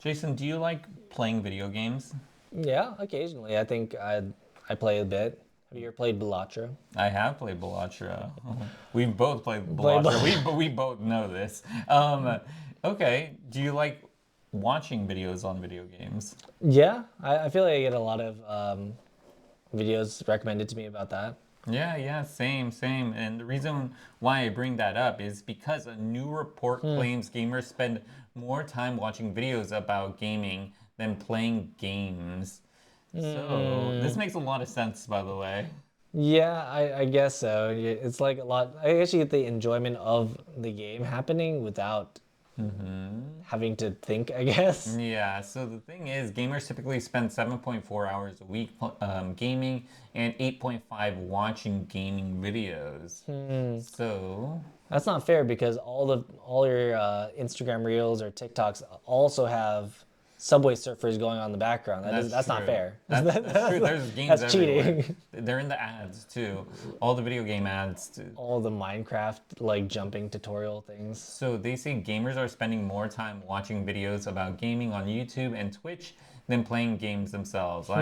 Jason, do you like playing video games? Yeah, occasionally. I play a bit. Have you ever played Bellatra? I have played Bellatra. We've both played Play Bellatra. We both know this. Okay. Do you like watching videos on video games? Yeah, I feel like I get a lot of videos recommended to me about that. Yeah, same. And the reason why I bring that up is because a new report claims gamers spend more time watching videos about gaming than playing games. So, this makes a lot of sense, by the way. Yeah, I guess so. It's like a lot. I actually get the enjoyment of the game happening without having to think, I guess. Yeah, so the thing is, gamers typically spend 7.4 hours a week gaming and 8.5 watching gaming videos. So, That's not fair because all your Instagram Reels or TikToks also have Subway Surfers going on in the background. that's That's not true. fair. That's true. There's games That's everywhere. cheating. They're in the ads too. All the video game ads too. All the Minecraft like jumping tutorial things. So they say gamers are spending more time watching videos about gaming on YouTube and Twitch than playing games themselves. I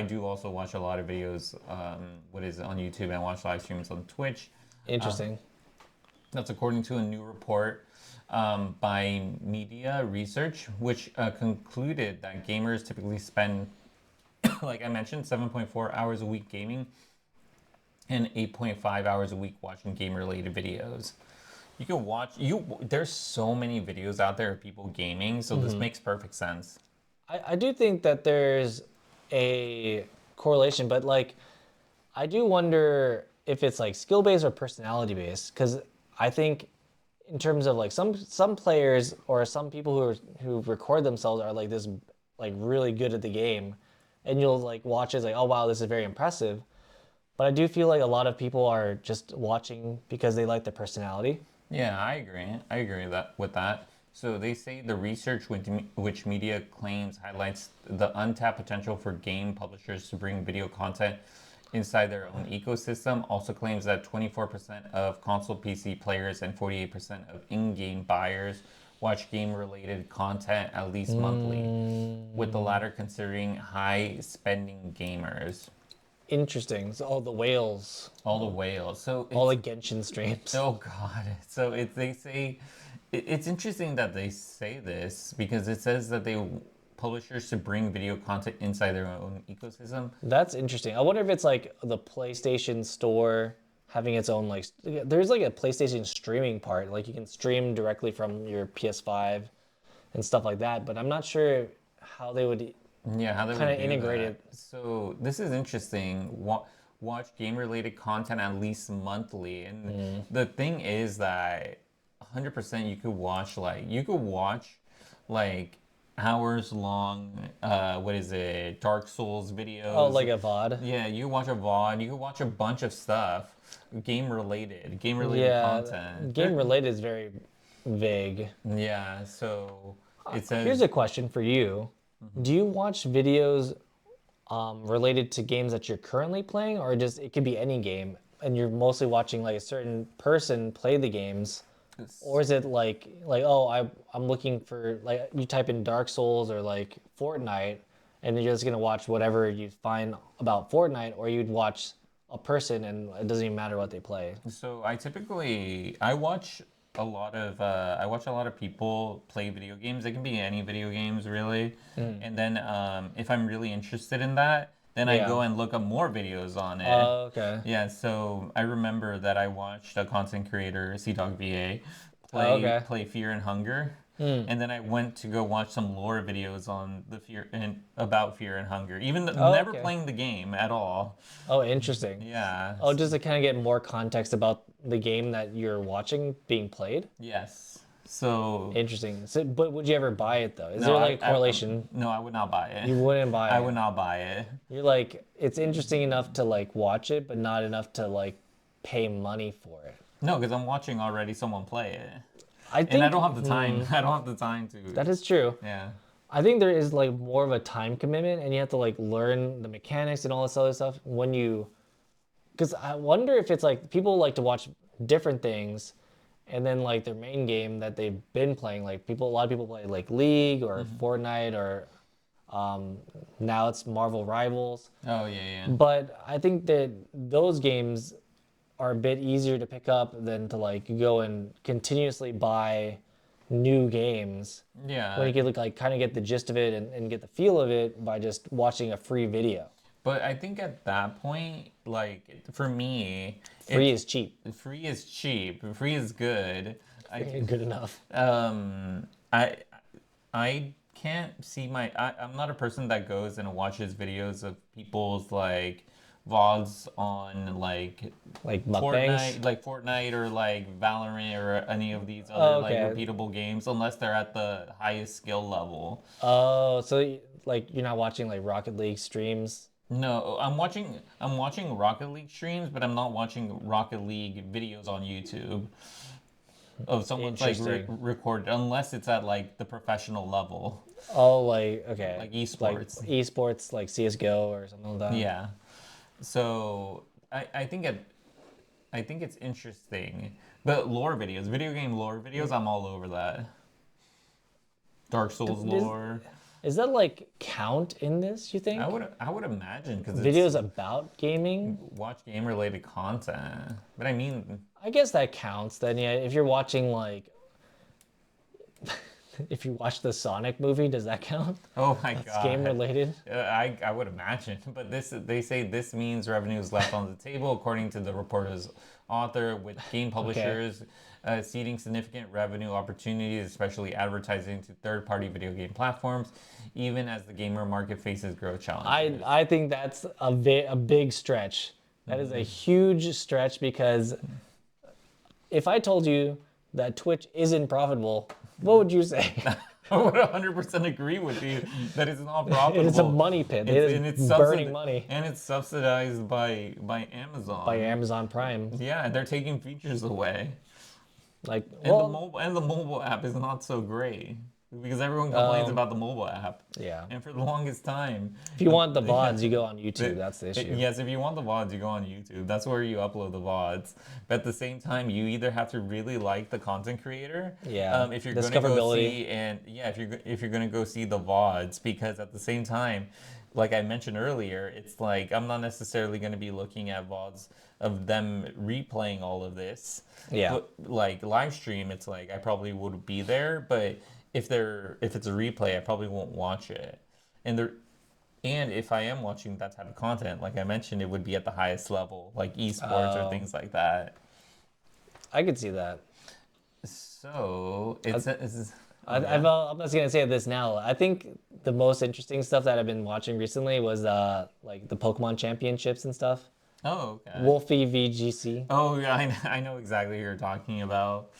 do also watch a lot of videos, what is it, on YouTube and watch live streams on Twitch. Interesting. That's according to a new report by Media Research, which concluded that gamers typically spend, like I mentioned, 7.4 hours a week gaming and 8.5 hours a week watching game-related videos. You can watch there's so many videos out there of people gaming, so this makes perfect sense. I do think that there's a correlation, but like I do wonder if it's like skill based or personality based because I think in terms of like some players or some people who record themselves are like this like really good at the game, and you'll like watch it, it's like, oh wow, this is very impressive. But I do feel like a lot of people are just watching because they like the personality. Yeah, I agree. I agree with that. So they say the research which media claims highlights the untapped potential for game publishers to bring video content inside their own ecosystem. Also claims that 24% of console PC players and 48% of in-game buyers watch game-related content at least monthly, with the latter considering high-spending gamers. Interesting. So all the whales, All the whales. So all it's the Genshin streams. oh god. So they say it's interesting that they say this because it says that they publishers to bring video content inside their own ecosystem. That's interesting. I wonder if it's like the PlayStation Store having its own like there's like a PlayStation streaming part. Like you can stream directly from your PS5 and stuff like that, but I'm not sure how they would Yeah, how they kind would of do integrate that. it. So this is interesting. Watch game-related content at least monthly, and the thing is that 100% you could watch like hours long. What is it? Dark Souls Oh, videos. like a VOD. Yeah, you watch a VOD. You can watch a bunch of stuff, game-related Yeah, content. game related is very vague. Yeah, so it Here's says a question for you. Do you watch videos related to games that you're currently playing, or just it could be any game, and you're mostly watching like a certain person play the games, or is it like oh I'm looking for like you type in Dark Souls or like Fortnite, and you're just gonna watch whatever you find about Fortnite, or you'd watch a person and it doesn't even matter what they play. So I watch a lot of people play video games. It can be any video games really. And then if I'm really interested in that, then I Yeah. go and look up more videos on it. Oh, okay. Yeah, so I remember that I watched a content creator, CDogVA, Oh, okay. play Fear and Hunger. And then I went to go watch some lore videos on the fear and about Fear and Hunger, even Oh, never okay. playing the game at all. Oh, interesting. Yeah. Oh, just to kind of get more context about the game that you're watching being played. Yes. So Interesting. So, but would you ever buy it though? Is no, there like a correlation? no, I would not buy You it. wouldn't buy I it. would not buy it. You're like, it's interesting enough to like watch it, but not enough to like pay money for it. No, because I'm watching already someone play it, I and I think don't have the time. I don't have the time to. that is true. Yeah. I think there is like more of a time commitment, and you have to like learn the mechanics and all this other stuff because I wonder if it's like people like to watch different things, and then like their main game that they've been playing, like a lot of people play like League or Fortnite or now it's Marvel Rivals. Oh yeah. But I think that those games are a bit easier to pick up than to like go and continuously buy new games when Yeah. you could like kind of get the gist of it and get the feel of it by just watching a free video. But I think at that point, like for me, Free is cheap. free is cheap. Free is good. Good enough. Um, I I can't see I'm not a person that goes and watches videos of people's like VODs on Like mukbangs. Fortnite or like Valorant or any of these other Oh, like okay. repeatable games unless they're at the highest skill level. Oh, so like you're not watching like Rocket League streams? No, I'm watching Rocket League streams, but I'm not watching Rocket League videos on YouTube of someone's like Interesting. recorded unless it's at like the professional level, Oh, like okay, like like esports. esports, like CS:GO or something like that. Yeah. So I think it's interesting. But lore videos, video game lore videos, I'm all over that. Dark Souls lore. Is that like count in this? You think I would imagine because it's videos about gaming? watch game related content. But I mean, I guess that counts. Then yeah, if you're watching like, if you watch the Sonic movie, does that count? oh my It's god. game related. I would imagine, but they say this means revenue is left on the table, according to the reporter's author, with game publishers ceding significant revenue opportunities, especially advertising to third-party video game platforms, even as the gamer market faces growth challenges. I think that's a big stretch. That is a huge stretch because if I told you that Twitch isn't profitable, what would you say? I would 100% agree with you that it's not profitable. It's a money pit. It's burning money and it's subsidized by Amazon. by Amazon Prime. Yeah, they're taking features away. Like, And well, the mobile app is not so great because everyone complains about the mobile app. yeah. And for the longest time, If you want the VODs, you go on YouTube. That's the issue. yes, if you want the VODs, you go on YouTube. That's where you upload the VODs. But at the same time, you either have to really like the content creator, Yeah. if you're going to go see, and yeah, if you're going to go see the VODs, because at the same time, like I mentioned earlier, it's like I'm not necessarily going to be looking at VODs of them replaying all of this. Yeah. But like live stream, it's like I probably would be there, but if it's a replay, I probably won't watch it. And if I am watching that type of content, like I mentioned, it would be at the highest level, like esports or things like that. I could see that. So it's I'm just gonna say this now. I think the most interesting stuff that I've been watching recently was like the Pokemon Championships and stuff. oh okay. Wolfie VGC, Oh yeah, I know exactly who you're talking about.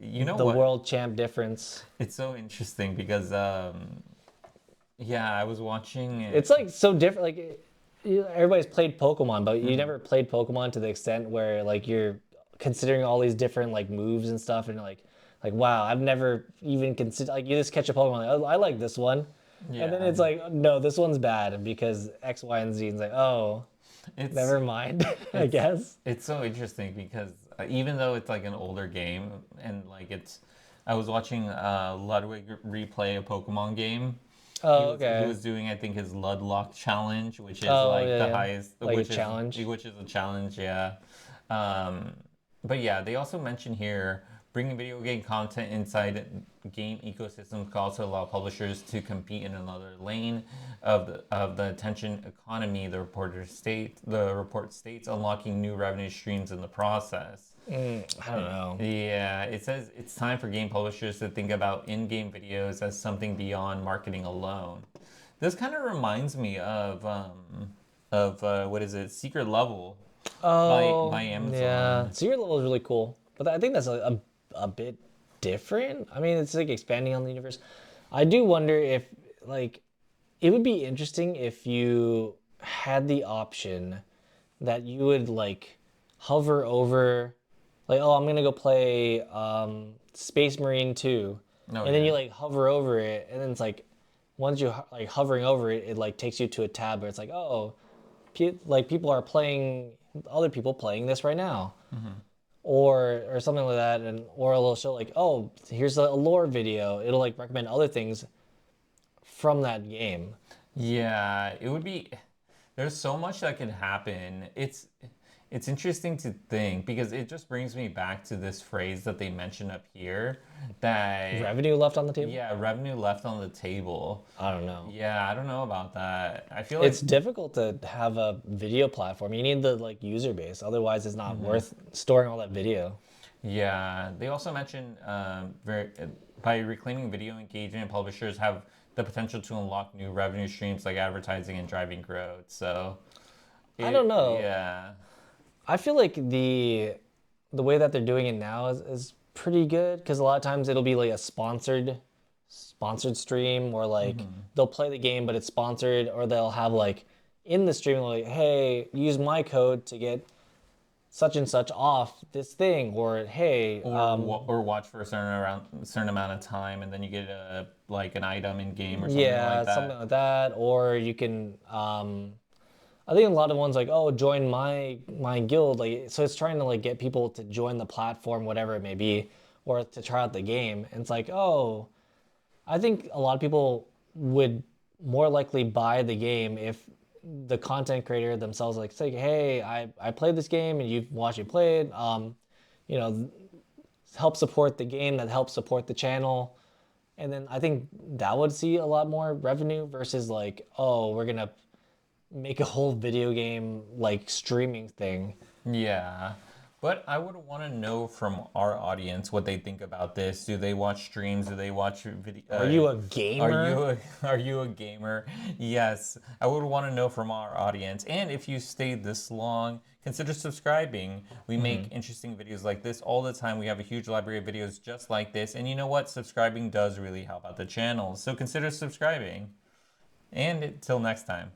You know the what? world champ difference. It's so interesting because yeah, I was watching it. It's like so different. Like everybody's played Pokemon, but Mm-hmm. you never played Pokemon to the extent where like you're considering all these different like moves and stuff, and like wow, I've never even considered. Like you just catch a Pokemon, like, oh, I like this one, and then Yeah. it's like no, this one's bad because X, Y, and Z. And it's like oh, It's never mind. I guess. It's so interesting because even though it's like an older game and like I was watching Ludwig replay a Pokemon game. Oh, okay. He was doing, I think, his Ludlock challenge, which is Oh, like yeah, the yeah. highest, Like a which challenge? which is a challenge, yeah. But yeah, they also mention here bringing video game content inside game ecosystems could also allow publishers to compete in another lane of the attention economy. The report states unlocking new revenue streams in the process. I don't know. Yeah, it says it's time for game publishers to think about in-game videos as something beyond marketing alone. This kind of reminds me of what is it, Secret Level by Amazon. Yeah, Secret Level is really cool, but I think that's a bit different. I mean, it's like expanding on the universe. I do wonder if like it would be interesting if you had the option that you would like hover over, like oh I'm gonna go play Space Marine 2, Oh, and then yeah. you like hover over it, and then it's like once you like hovering over it, it like takes you to a tab where it's like like people are playing, other people playing this right now. or something like that, and or it'll show like, oh, here's a lore video. It'll like recommend other things from that game. Yeah, it would be. There's so much that could happen. It's interesting to think because it just brings me back to this phrase that they mentioned up here that Revenue left on the table? yeah, revenue left on the table. I don't know. Yeah, I don't know about that. I feel like It's difficult to have a video platform. You need the like user base. Otherwise, it's not worth storing all that video. yeah, they also mentioned by reclaiming video engagement, publishers have the potential to unlock new revenue streams like advertising and driving growth. So I don't know. Yeah. I feel like the way that they're doing it now is pretty good because a lot of times it'll be like a sponsored stream or like they'll play the game but it's sponsored or they'll have like in the stream like, hey, use my code to get such and such off this thing, or hey, Or watch for a certain amount of time, and then you get a like an item in game or something yeah, like that. something like that, or you can I think a lot of ones like, oh, join my guild, like so it's trying to like get people to join the platform, whatever it may be, or to try out the game. And it's like, oh, I think a lot of people would more likely buy the game if the content creator themselves like say, hey, I played this game and you've watched me play it. You know, help support the game, that helps support the channel. And then I think that would see a lot more revenue versus like, oh, we're gonna make a whole video game like streaming thing. Yeah. But I would want to know from our audience what they think about this. Do they watch streams? Do they watch video? Are you a Are gamer? you a, are you a gamer? Yes. I would want to know from our audience. And if you stayed this long, consider subscribing. We make interesting videos like this all the time. We have a huge library of videos just like this. And you know what? Subscribing does really help out the channel. So consider subscribing. And until next time.